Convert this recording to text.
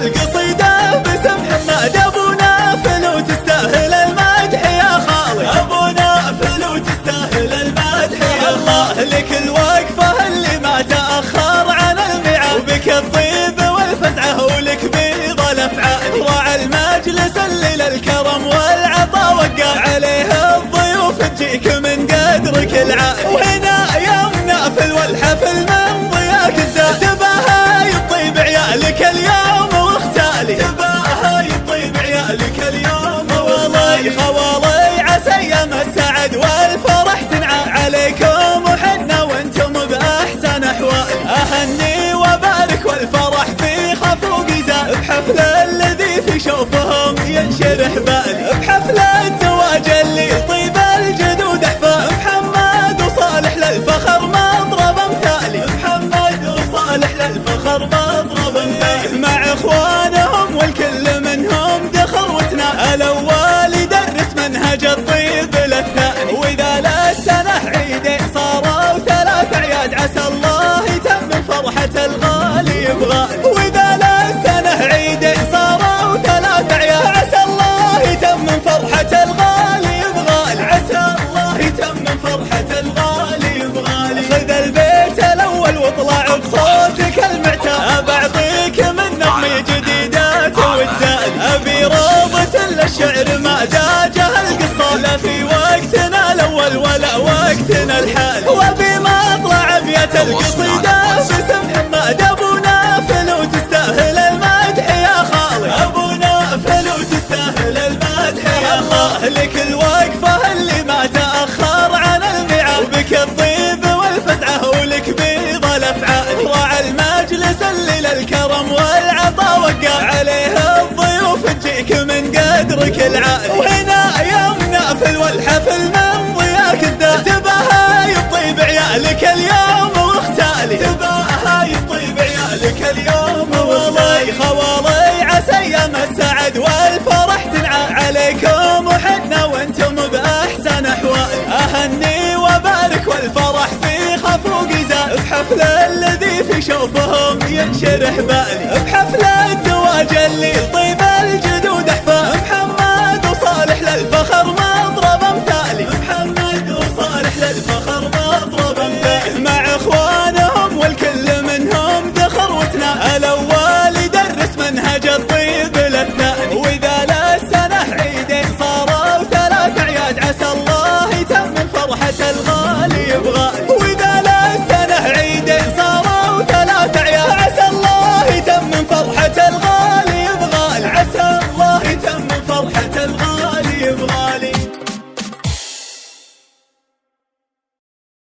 القصيدة باسم محمد ابو نافل وتستاهل المدح يا خالي. ابو نافل وتستاهل المدح يا الله لك الوقفة اللي ما تأخر عن الميعاد، وبك الطيب والفزعة ولك بيض الافعال. راعى المجلس اللي للكرم والعطا وقع عليه الضيوف تجيك من قدرك العال. وهنا يوم نافل والحفل من ضياك الزاد، تباهى يطيب عيالك اليوم واختالي، تباهى يطيب عيالك اليوم والله خوالي. عسى ايام السعد والفرح تنعاد عليكم وحنا وانتم باحسن احوال. اهني وبارك والفرح في خفوق زاد، بحفل الذي في شوفهم ينشرح بالي، بحفل الزواج اللي يطيب الجدود احفاد. محمد وصالح للفخر مضرب مثالي، محمد وصالح للفخر مضرب مثالي. مع اخوانهم والكل منهم دخل وتنال، الاول يدرس منهج الطيب للثاني. واذا للسنه عيدين صاروا 3 اعياد، عسى الله يتمم فرحه الغالي بغالي. واذا للسنه عيدين صاروا 3 اعياد، عسى الله يتمم فرحه الغالي بغالي، عسى الله يتمم فرحه الغالي بغالي. خذ البيت الاول واطلع بصوتك المعتاد، بعطيك من نظمي جديدات وتزاد. ابي روضة للشعر ما داجه القصه، لا في وقتنا الاول ولا وقتنا الحال. وابي ما اطلع ابيات القصيده باسم محمد ابو نافل وتستاهل المدح يا خالي. ابو نافل وتستاهل المدح يا الله لك الوقفه اللي ما تاخر عن الميعاد، وبك الطيب والفزعه ولك بيض الافعال. راعى المجلس اللي للكرم والعطا وقع عليه الضيوف تجيك من قدرك العال. وهنا يوم نافل والحفل من ضياك ازداد، تباهى يطيب عيالك اليوم واختالي، تباهى يطيب عيالك اليوم والله خوالي. عسى ايام السعد والفرح تنعاد عليكم وحنا وانتم باحسن احوال. اهني وبارك والفرح في خفوق زاد، بحفل الذي في شوفهم ينشرح بالي، بحفل الزواج اللي يطيب الجدود احفاد. محمد وصالح للفخر مضرب مثالي، محمد وصالح للفخر مضرب مثالي. مع اخوانهم والكل منهم ذخر وتنال، الاول يدرس منهج الطيب للثاني. واذا للسنه عيدين صاروا 3 اعياد، عسى الله يتمم فرحه